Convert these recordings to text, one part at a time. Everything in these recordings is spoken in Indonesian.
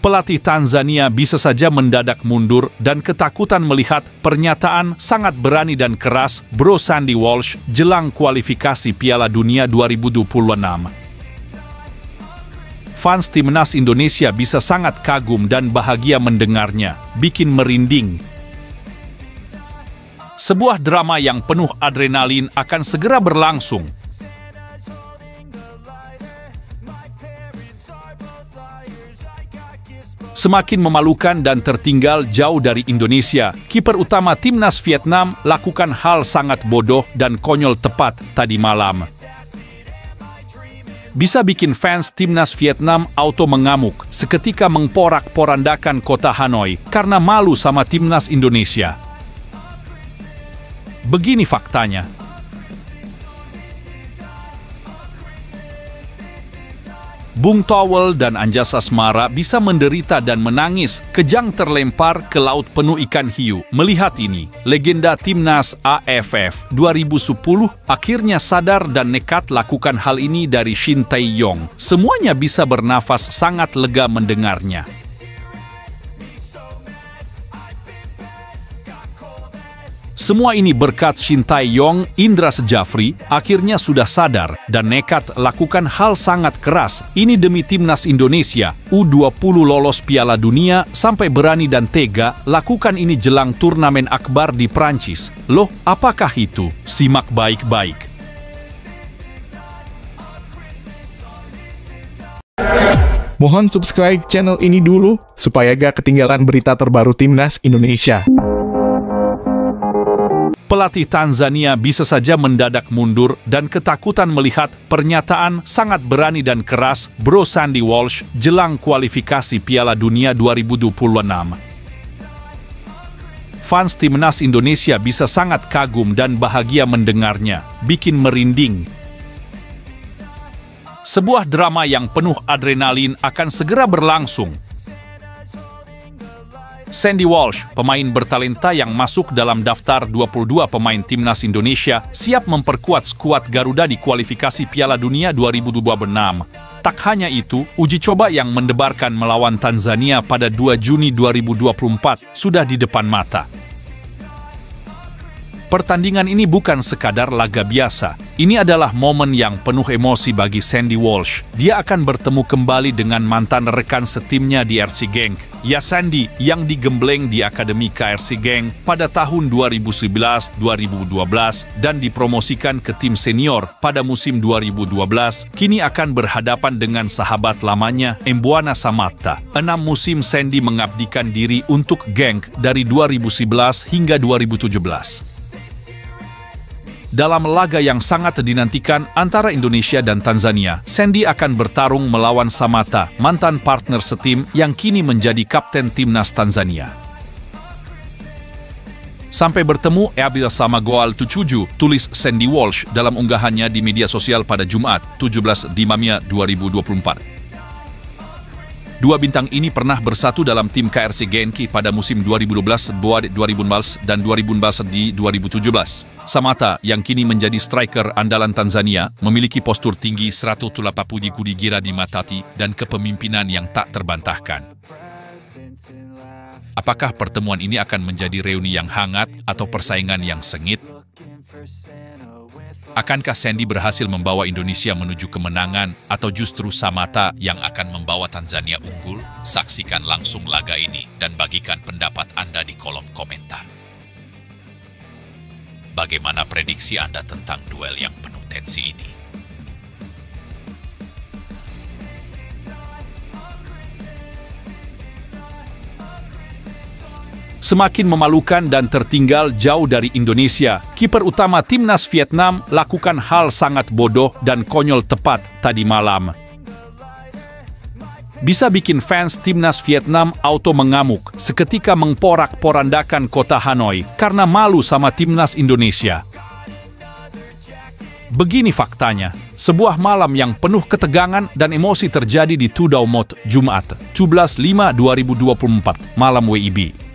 Pelatih Tanzania bisa saja mendadak mundur dan ketakutan melihat pernyataan sangat berani dan keras Bro Sandy Walsh jelang kualifikasi Piala Dunia 2026. Fans timnas Indonesia bisa sangat kagum dan bahagia mendengarnya, bikin merinding. Sebuah drama yang penuh adrenalin akan segera berlangsung. Semakin memalukan dan tertinggal jauh dari Indonesia, kiper utama timnas Vietnam lakukan hal sangat bodoh dan konyol tepat tadi malam. Bisa bikin fans timnas Vietnam auto mengamuk seketika mengporak-porandakan kota Hanoi karena malu sama timnas Indonesia. Begini faktanya. Bung Towel dan Anjasa Asmara bisa menderita dan menangis kejang terlempar ke laut penuh ikan hiu. Melihat ini, legenda timnas AFF 2010 akhirnya sadar dan nekat lakukan hal ini dari Shin Tae-yong. Semuanya bisa bernafas sangat lega mendengarnya. Semua ini berkat Shin Tae-yong, Indra Sejafri akhirnya sudah sadar dan nekat lakukan hal sangat keras. Ini demi timnas Indonesia, U20 lolos Piala Dunia sampai berani dan tega lakukan ini jelang turnamen akbar di Prancis. Loh, apakah itu? Simak baik-baik. Mohon subscribe channel ini dulu supaya gak ketinggalan berita terbaru timnas Indonesia. Pelatih Tanzania bisa saja mendadak mundur dan ketakutan melihat pernyataan sangat berani dan keras Bro Sandy Walsh jelang kualifikasi Piala Dunia 2026. Fans timnas Indonesia bisa sangat kagum dan bahagia mendengarnya, bikin merinding. Sebuah drama yang penuh adrenalin akan segera berlangsung. Sandy Walsh, pemain bertalenta yang masuk dalam daftar 22 pemain timnas Indonesia, siap memperkuat skuad Garuda di kualifikasi Piala Dunia 2026. Tak hanya itu, uji coba yang mendebarkan melawan Tanzania pada 2 Juni 2024 sudah di depan mata. Pertandingan ini bukan sekadar laga biasa. Ini adalah momen yang penuh emosi bagi Sandy Walsh. Dia akan bertemu kembali dengan mantan rekan setimnya di RC Genk, ya Sandy, yang digembleng di Akademi KRC Genk pada tahun 2011-2012 dan dipromosikan ke tim senior pada musim 2012, kini akan berhadapan dengan sahabat lamanya, Mbwana Samatta. 6 musim Sandy mengabdikan diri untuk Genk dari 2011 hingga 2017. Dalam laga yang sangat dinantikan antara Indonesia dan Tanzania, Sandy akan bertarung melawan Samatta, mantan partner setim yang kini menjadi kapten timnas Tanzania. Sampai bertemu bersama Goal 77, tulis Sandy Walsh dalam unggahannya di media sosial pada Jumat, 17 Dimamia 2024. Dua bintang ini pernah bersatu dalam tim KRC Genk pada musim 2012, 2014, dan 2012 di 2017. Samatta, yang kini menjadi striker andalan Tanzania, memiliki postur tinggi 180 gira di matati dan kepemimpinan yang tak terbantahkan. Apakah pertemuan ini akan menjadi reuni yang hangat atau persaingan yang sengit? Akankah Sandy berhasil membawa Indonesia menuju kemenangan atau justru Samatta yang akan membawa Tanzania unggul? Saksikan langsung laga ini dan bagikan pendapat Anda di kolom komentar. Bagaimana prediksi Anda tentang duel yang penuh tensi ini? Semakin memalukan dan tertinggal jauh dari Indonesia, kiper utama timnas Vietnam lakukan hal sangat bodoh dan konyol tepat tadi malam. Bisa bikin fans timnas Vietnam auto mengamuk seketika mengporak-porandakan kota Hanoi karena malu sama timnas Indonesia. Begini faktanya, sebuah malam yang penuh ketegangan dan emosi terjadi di Thu Dau Một, Jumat, 17/5/2024, malam WIB.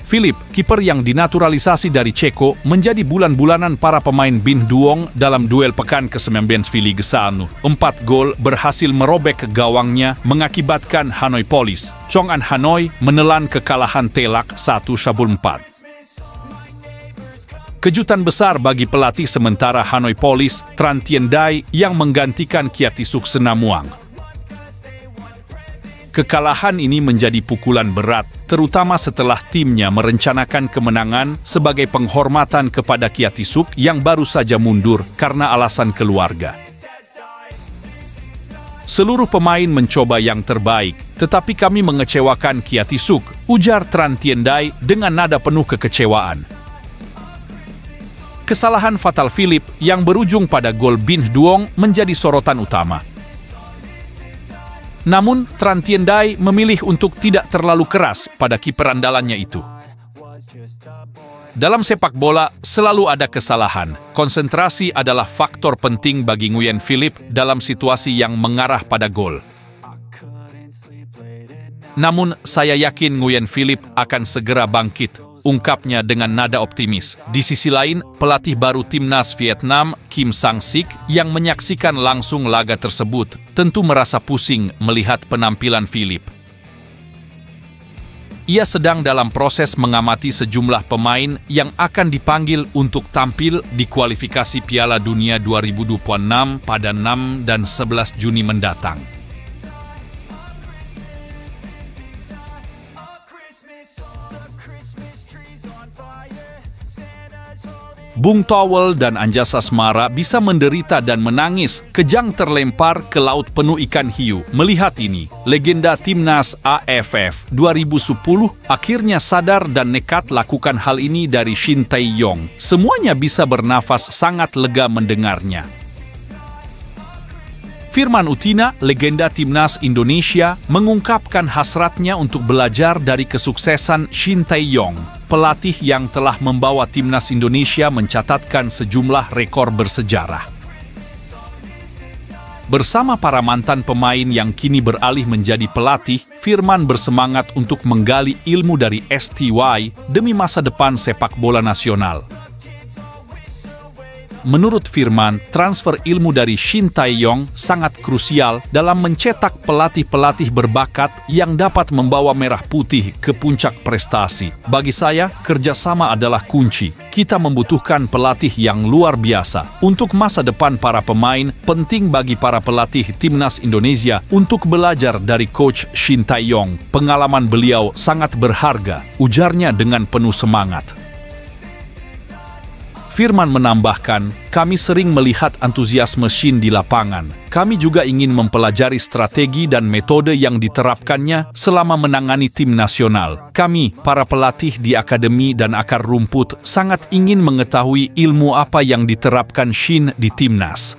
Philip, kiper yang dinaturalisasi dari Ceko, menjadi bulan-bulanan para pemain Binh Duong dalam duel pekan ke-19 Liga 1. 4 gol berhasil merobek ke gawangnya mengakibatkan Hanoi Police. Chong An Hanoi menelan kekalahan telak 1-4. Kejutan besar bagi pelatih sementara Hanoi Police, Tran Tien Dai, yang menggantikan Kiatisuk Senamuang. Kekalahan ini menjadi pukulan berat, terutama setelah timnya merencanakan kemenangan sebagai penghormatan kepada Kiatisuk yang baru saja mundur karena alasan keluarga. Seluruh pemain mencoba yang terbaik, tetapi kami mengecewakan Kiatisuk, ujar Tran Tien Dai dengan nada penuh kekecewaan. Kesalahan fatal Philip yang berujung pada gol Binh Duong menjadi sorotan utama. Namun, Tran Tien Dai memilih untuk tidak terlalu keras pada kiper andalannya itu. Dalam sepak bola, selalu ada kesalahan. Konsentrasi adalah faktor penting bagi Nguyen Philip dalam situasi yang mengarah pada gol. Namun, saya yakin Nguyen Philip akan segera bangkit, ungkapnya dengan nada optimis. Di sisi lain, pelatih baru timnas Vietnam, Kim Sang-sik, yang menyaksikan langsung laga tersebut, tentu merasa pusing melihat penampilan Philip. Ia sedang dalam proses mengamati sejumlah pemain yang akan dipanggil untuk tampil di kualifikasi Piala Dunia 2026 pada 6 dan 11 Juni mendatang. Bung Towel dan Anjasa Smara bisa menderita dan menangis kejang terlempar ke laut penuh ikan hiu. Melihat ini, legenda timnas AFF 2010 akhirnya sadar dan nekat lakukan hal ini dari Shin Tae-yong. Semuanya bisa bernafas sangat lega mendengarnya. Firman Utina, legenda timnas Indonesia, mengungkapkan hasratnya untuk belajar dari kesuksesan Shin Tae-yong. Pelatih yang telah membawa timnas Indonesia mencatatkan sejumlah rekor bersejarah. Bersama para mantan pemain yang kini beralih menjadi pelatih, Firman bersemangat untuk menggali ilmu dari STY demi masa depan sepak bola nasional. Menurut Firman, transfer ilmu dari Shin Tae-yong sangat krusial dalam mencetak pelatih-pelatih berbakat yang dapat membawa Merah Putih ke puncak prestasi. Bagi saya, kerjasama adalah kunci. Kita membutuhkan pelatih yang luar biasa. Untuk masa depan para pemain, penting bagi para pelatih timnas Indonesia untuk belajar dari Coach Shin Tae-yong. Pengalaman beliau sangat berharga, ujarnya dengan penuh semangat. Firman menambahkan, kami sering melihat antusiasme Shin di lapangan. Kami juga ingin mempelajari strategi dan metode yang diterapkannya selama menangani tim nasional. Kami, para pelatih di akademi dan akar rumput, sangat ingin mengetahui ilmu apa yang diterapkan Shin di timnas.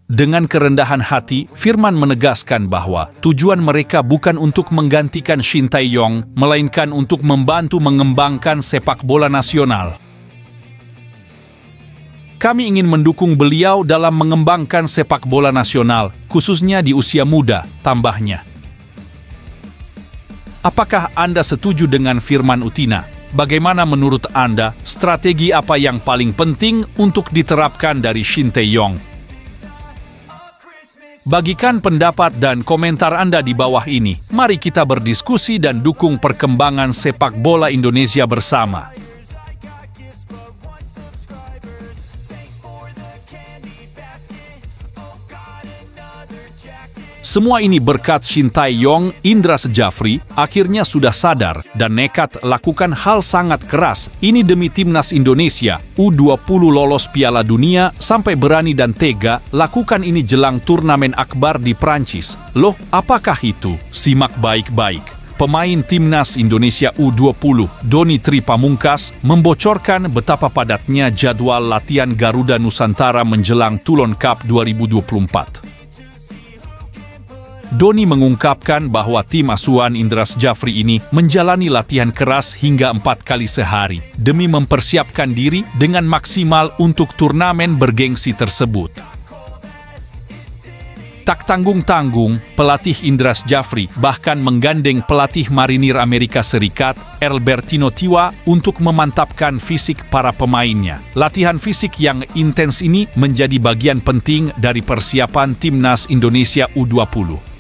Dengan kerendahan hati, Firman menegaskan bahwa tujuan mereka bukan untuk menggantikan Shin Tae-yong, melainkan untuk membantu mengembangkan sepak bola nasional. Kami ingin mendukung beliau dalam mengembangkan sepak bola nasional, khususnya di usia muda, tambahnya. Apakah Anda setuju dengan Firman Utina? Bagaimana menurut Anda, strategi apa yang paling penting untuk diterapkan dari Shin Tae-yong? Bagikan pendapat dan komentar Anda di bawah ini. Mari kita berdiskusi dan dukung perkembangan sepak bola Indonesia bersama. Semua ini berkat Shin Tae-yong, Indra Sejafri, akhirnya sudah sadar dan nekat lakukan hal sangat keras. Ini demi timnas Indonesia, U20 lolos Piala Dunia, sampai berani dan tega lakukan ini jelang turnamen akbar di Prancis. Loh, apakah itu? Simak baik-baik. Pemain timnas Indonesia U20, Doni Tri Pamungkas, membocorkan betapa padatnya jadwal latihan Garuda Nusantara menjelang Toulon Cup 2024. Doni mengungkapkan bahwa tim asuhan Indra Sejafri ini menjalani latihan keras hingga 4 kali sehari demi mempersiapkan diri dengan maksimal untuk turnamen bergengsi tersebut. Tak tanggung-tanggung, pelatih Indras Jafri bahkan menggandeng pelatih marinir Amerika Serikat, Albertino Tiwa, untuk memantapkan fisik para pemainnya. Latihan fisik yang intens ini menjadi bagian penting dari persiapan Timnas Indonesia U20.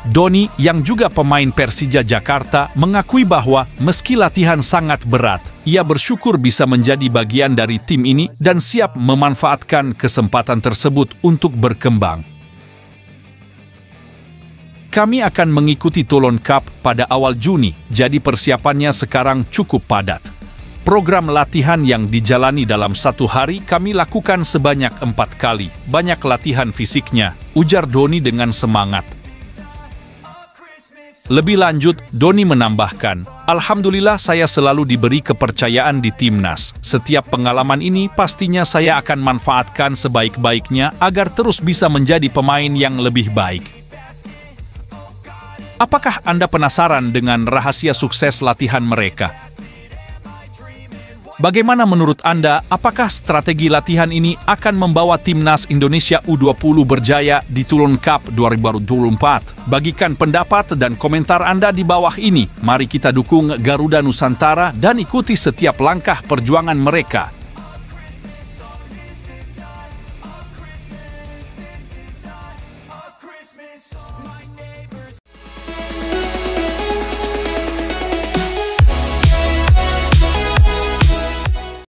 Doni, yang juga pemain Persija Jakarta, mengakui bahwa meski latihan sangat berat, ia bersyukur bisa menjadi bagian dari tim ini dan siap memanfaatkan kesempatan tersebut untuk berkembang. Kami akan mengikuti Toulon Cup pada awal Juni, jadi persiapannya sekarang cukup padat. Program latihan yang dijalani dalam 1 hari kami lakukan sebanyak 4 kali. Banyak latihan fisiknya, ujar Doni dengan semangat. Lebih lanjut, Doni menambahkan, "Alhamdulillah saya selalu diberi kepercayaan di Timnas. Setiap pengalaman ini pastinya saya akan manfaatkan sebaik-baiknya agar terus bisa menjadi pemain yang lebih baik." Apakah Anda penasaran dengan rahasia sukses latihan mereka? Bagaimana menurut Anda, apakah strategi latihan ini akan membawa Timnas Indonesia U20 berjaya di Toulon Cup 2024? Bagikan pendapat dan komentar Anda di bawah ini. Mari kita dukung Garuda Nusantara dan ikuti setiap langkah perjuangan mereka.